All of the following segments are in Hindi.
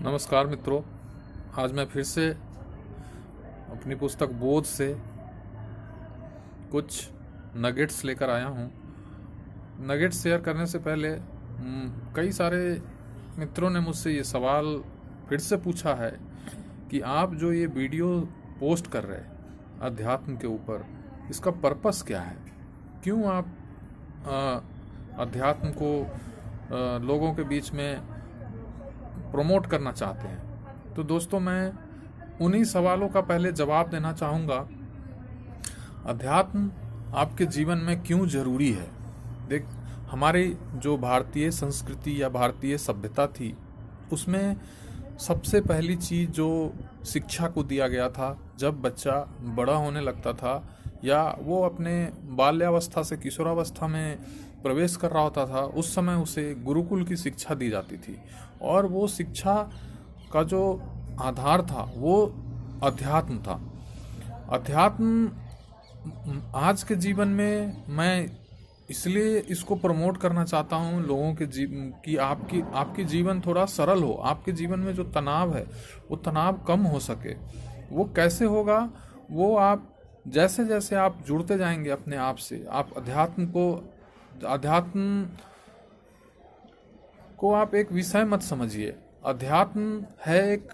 नमस्कार मित्रों, आज मैं फिर से अपनी पुस्तक बोध से कुछ नगेट्स लेकर आया हूँ। नगेट्स शेयर करने से पहले कई सारे मित्रों ने मुझसे ये सवाल फिर से पूछा है कि आप जो ये वीडियो पोस्ट कर रहे हैं अध्यात्म के ऊपर, इसका पर्पस क्या है? क्यों आप अध्यात्म को लोगों के बीच में प्रमोट करना चाहते हैं? तो दोस्तों, मैं उन्हीं सवालों का पहले जवाब देना चाहूँगा। अध्यात्म आपके जीवन में क्यों जरूरी है? देख, हमारी जो भारतीय संस्कृति या भारतीय सभ्यता थी, उसमें सबसे पहली चीज़ जो शिक्षा को दिया गया था, जब बच्चा बड़ा होने लगता था या वो अपने बाल्यावस्था से किशोरावस्था में प्रवेश कर रहा होता था, उस समय उसे गुरुकुल की शिक्षा दी जाती थी। और वो शिक्षा का जो आधार था वो अध्यात्म था। अध्यात्म आज के जीवन में मैं इसलिए इसको प्रमोट करना चाहता हूँ लोगों के कि आपकी जीवन थोड़ा सरल हो, आपके जीवन में जो तनाव है वो तनाव कम हो सके। वो कैसे होगा? वो आप जैसे जैसे आप जुड़ते जाएंगे अपने आप से, आप अध्यात्म को आप एक विषय मत समझिए। अध्यात्म है एक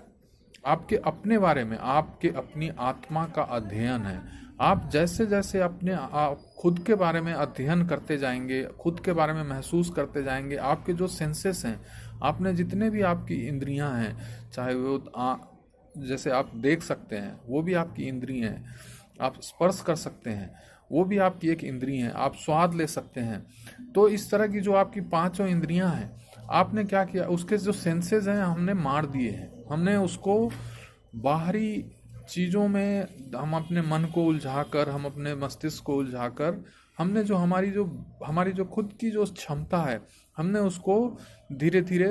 आपके अपने बारे में, आपके अपनी आत्मा का अध्ययन है। आप जैसे जैसे अपने आप खुद के बारे में अध्ययन करते जाएंगे, खुद के बारे में महसूस करते जाएंगे, आपके जो सेंसेस हैं, आपने जितने भी आपकी इंद्रियां हैं, चाहे वो जैसे आप देख सकते हैं वो भी आपकी इंद्रिय हैं, आप स्पर्श कर सकते हैं वो भी आपकी एक इंद्रिय है, आप स्वाद ले सकते हैं। तो इस तरह की जो आपकी पांचों इंद्रियां हैं, आपने क्या किया, उसके जो सेंसेस हैं हमने मार दिए हैं। हमने उसको बाहरी चीज़ों में, हम अपने मन को उलझाकर, हम अपने मस्तिष्क को उलझाकर, हमने जो हमारी जो खुद की जो क्षमता है, हमने उसको धीरे धीरे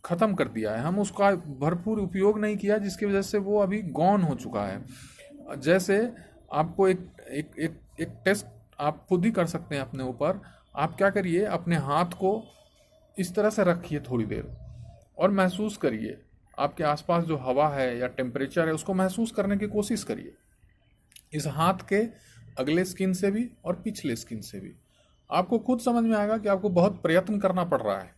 ख़त्म कर दिया है। हम उसका भरपूर उपयोग नहीं किया, जिसकी वजह से वो अभी गौन हो चुका है। जैसे आपको एक टेस्ट आप खुद ही कर सकते हैं अपने ऊपर। आप क्या करिए, अपने हाथ को इस तरह से रखिए थोड़ी देर और महसूस करिए आपके आसपास जो हवा है या टेम्परेचर है, उसको महसूस करने की कोशिश करिए, इस हाथ के अगले स्किन से भी और पिछले स्किन से भी। आपको खुद समझ में आएगा कि आपको बहुत प्रयत्न करना पड़ रहा है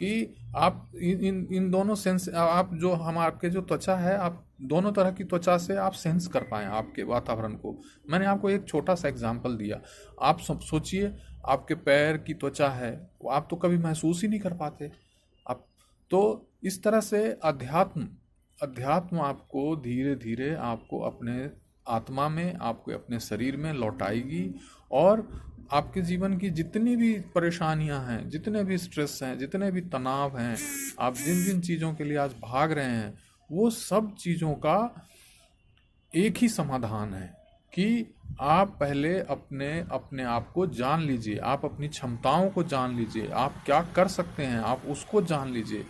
कि आप इन दोनों सेंस, आप जो आपके जो त्वचा है, आप दोनों तरह की त्वचा से आप सेंस कर पाएँ आपके वातावरण को। मैंने आपको एक छोटा सा एग्जांपल दिया। आप सोचिए, आपके पैर की त्वचा है, आप तो कभी महसूस ही नहीं कर पाते। आप तो इस तरह से अध्यात्म आपको धीरे धीरे आपको अपने आत्मा में, आपको अपने शरीर में लौटाएगी। और आपके जीवन की जितनी भी परेशानियां हैं, जितने भी स्ट्रेस हैं, जितने भी तनाव हैं, आप जिन जिन चीज़ों के लिए आज भाग रहे हैं, वो सब चीज़ों का एक ही समाधान है कि आप पहले अपने आप को जान लीजिए, आप अपनी क्षमताओं को जान लीजिए, आप क्या कर सकते हैं आप उसको जान लीजिए।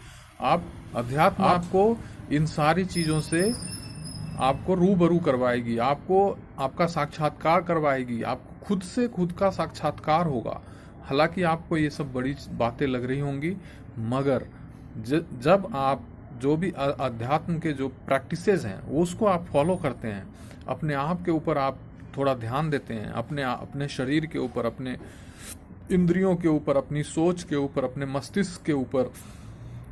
अध्यात्म आपको इन सारी चीज़ों से आपको रूबरू करवाएगी, आपको आपका साक्षात्कार करवाएगी, आपको खुद का साक्षात्कार होगा। हालांकि आपको ये सब बड़ी बातें लग रही होंगी, मगर जब आप जो भी अध्यात्म के जो प्रैक्टिसेस हैं उसको आप फॉलो करते हैं, अपने आप के ऊपर आप थोड़ा ध्यान देते हैं, अपने शरीर के ऊपर, अपने इंद्रियों के ऊपर, अपनी सोच के ऊपर, अपने मस्तिष्क के ऊपर,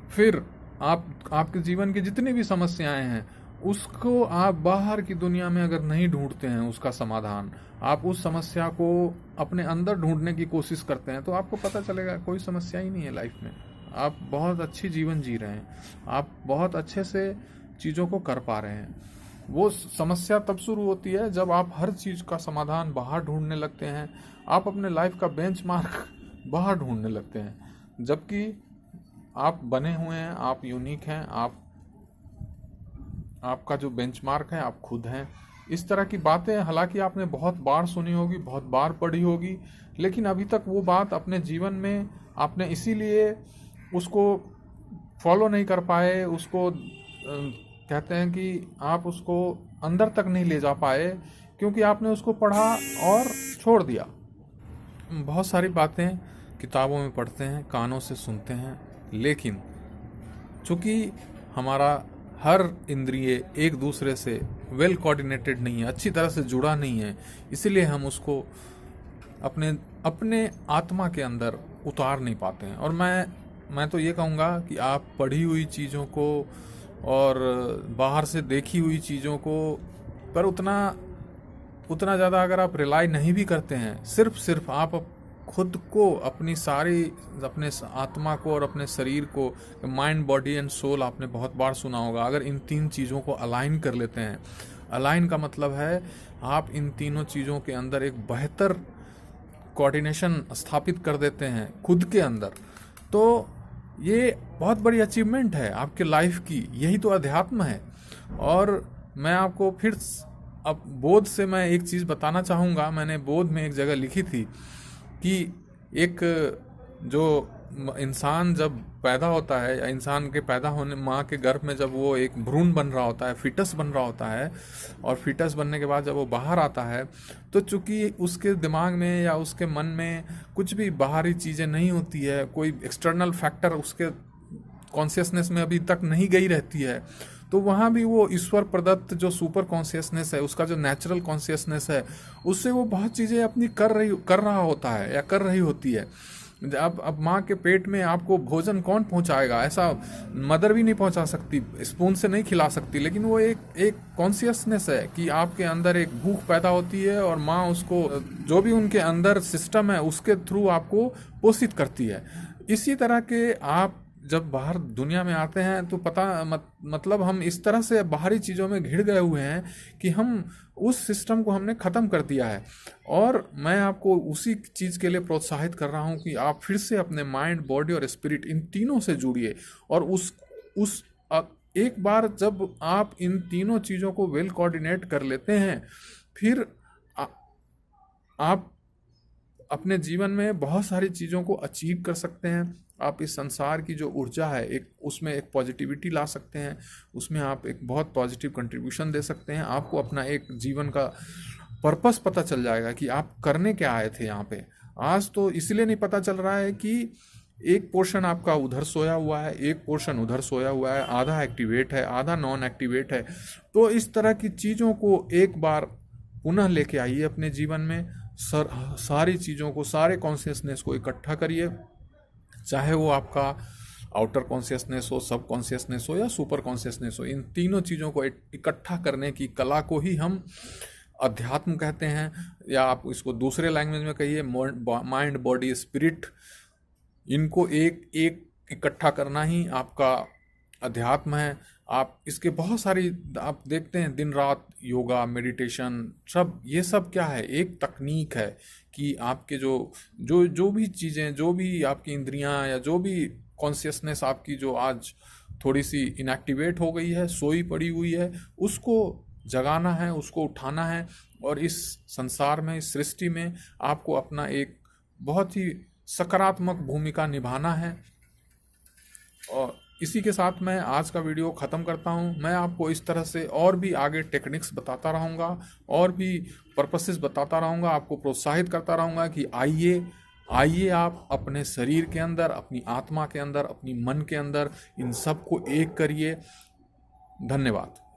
फिर आपके जीवन की जितनी भी समस्याएं हैं उसको आप बाहर की दुनिया में अगर नहीं ढूंढते हैं उसका समाधान, आप उस समस्या को अपने अंदर ढूंढने की कोशिश करते हैं, तो आपको पता चलेगा कोई समस्या ही नहीं है लाइफ में। आप बहुत अच्छी जीवन जी रहे हैं, आप बहुत अच्छे से चीज़ों को कर पा रहे हैं। वो समस्या तब शुरू होती है जब आप हर चीज़ का समाधान बाहर ढूंढने लगते हैं, आप अपने लाइफ का बेंचमार्क बाहर ढूंढने लगते हैं। जबकि आप बने हुए हैं, आप यूनिक हैं, आपका जो बेंचमार्क है आप खुद हैं। इस तरह की बातें हालांकि आपने बहुत बार सुनी होगी, बहुत बार पढ़ी होगी, लेकिन अभी तक वो बात अपने जीवन में आपने इसीलिए उसको फॉलो नहीं कर पाए, उसको कहते हैं कि आप उसको अंदर तक नहीं ले जा पाए, क्योंकि आपने उसको पढ़ा और छोड़ दिया। बहुत सारी बातें किताबों में पढ़ते हैं, कानों से सुनते हैं, लेकिन चूँकि हमारा हर इंद्रिय एक दूसरे से वेल कोऑर्डिनेटेड नहीं है, अच्छी तरह से जुड़ा नहीं है, इसीलिए हम उसको अपने अपने आत्मा के अंदर उतार नहीं पाते हैं। और मैं तो ये कहूँगा कि आप पढ़ी हुई चीज़ों को और बाहर से देखी हुई चीज़ों को पर उतना ज़्यादा अगर आप रिलाई नहीं भी करते हैं, सिर्फ आप खुद को अपने आत्मा को और अपने शरीर को, माइंड बॉडी एंड सोल आपने बहुत बार सुना होगा, अगर इन 3 चीज़ों को अलाइन कर लेते हैं, अलाइन का मतलब है आप इन तीनों चीज़ों के अंदर एक बेहतर कोऑर्डिनेशन स्थापित कर देते हैं खुद के अंदर, तो ये बहुत बड़ी अचीवमेंट है आपके लाइफ की। यही तो अध्यात्म है। और मैं आपको फिर अब बोध से मैं एक चीज़ बताना चाहूँगा। मैंने बोध में एक जगह लिखी थी कि एक जो इंसान जब पैदा होता है, या इंसान के पैदा होने माँ के गर्भ में जब वो एक भ्रूण बन रहा होता है, फिटस बन रहा होता है, और फिटस बनने के बाद जब वो बाहर आता है, तो चूंकि उसके दिमाग में या उसके मन में कुछ भी बाहरी चीज़ें नहीं होती है, कोई एक्सटर्नल फैक्टर उसके कॉन्शियसनेस में अभी तक नहीं गई रहती है, तो वहाँ भी वो ईश्वर प्रदत्त जो सुपर कॉन्शियसनेस है, उसका जो नेचुरल कॉन्शियसनेस है, उससे वो बहुत चीज़ें अपनी कर रहा होता है या कर रही होती है। अब माँ के पेट में आपको भोजन कौन पहुँचाएगा? ऐसा मदर भी नहीं पहुँचा सकती, स्पून से नहीं खिला सकती, लेकिन वो एक कॉन्शियसनेस है कि आपके अंदर एक भूख पैदा होती है और माँ उसको जो भी उनके अंदर सिस्टम है उसके थ्रू आपको पोषित करती है। इसी तरह के आप जब बाहर दुनिया में आते हैं तो मतलब हम इस तरह से बाहरी चीज़ों में घिर गए हुए हैं कि हम उस सिस्टम को हमने ख़त्म कर दिया है। और मैं आपको उसी चीज़ के लिए प्रोत्साहित कर रहा हूँ कि आप फिर से अपने माइंड, बॉडी और स्पिरिट, इन तीनों से जुड़िए। और एक बार जब आप इन तीनों चीज़ों को वेल कोऑर्डिनेट कर लेते हैं, फिर आप अपने जीवन में बहुत सारी चीज़ों को अचीव कर सकते हैं। आप इस संसार की जो ऊर्जा है, उसमें एक पॉजिटिविटी ला सकते हैं, उसमें आप एक बहुत पॉजिटिव कंट्रीब्यूशन दे सकते हैं। आपको अपना एक जीवन का पर्पस पता चल जाएगा कि आप करने क्या आए थे यहाँ पे। आज तो इसलिए नहीं पता चल रहा है कि एक पोर्शन आपका उधर सोया हुआ है, एक पोर्शन उधर सोया हुआ है, आधा एक्टिवेट है, आधा नॉन एक्टिवेट है। तो इस तरह की चीज़ों को एक बार पुनः लेके आइए अपने जीवन में। सारी चीज़ों को, सारे कॉन्शियसनेस को इकट्ठा करिए, चाहे वो आपका आउटर कॉन्शियसनेस हो, सब कॉन्शियसनेस हो या सुपर कॉन्शियसनेस हो। इन तीनों चीज़ों को इकट्ठा करने की कला को ही हम अध्यात्म कहते हैं, या आप इसको दूसरे लैंग्वेज में कहिए माइंड, बॉडी, स्पिरिट। इनको एक इकट्ठा करना ही आपका अध्यात्म है। आप इसके बहुत सारी आप देखते हैं, दिन रात योगा, मेडिटेशन, ये सब क्या है? एक तकनीक है कि आपके जो भी चीज़ें, जो भी आपकी इंद्रियां, या जो भी कॉन्शियसनेस आपकी जो आज थोड़ी सी इनएक्टिवेट हो गई है, सोई पड़ी हुई है, उसको जगाना है, उसको उठाना है। और इस संसार में, इस सृष्टि में आपको अपना एक बहुत ही सकारात्मक भूमिका निभाना है। और इसी के साथ मैं आज का वीडियो ख़त्म करता हूं। मैं आपको इस तरह से और भी आगे टेक्निक्स बताता रहूँगा, और भी पर्पसेस बताता रहूँगा, आपको प्रोत्साहित करता रहूँगा कि आइए आप अपने शरीर के अंदर, अपनी आत्मा के अंदर, अपनी मन के अंदर इन सब को एक करिए। धन्यवाद।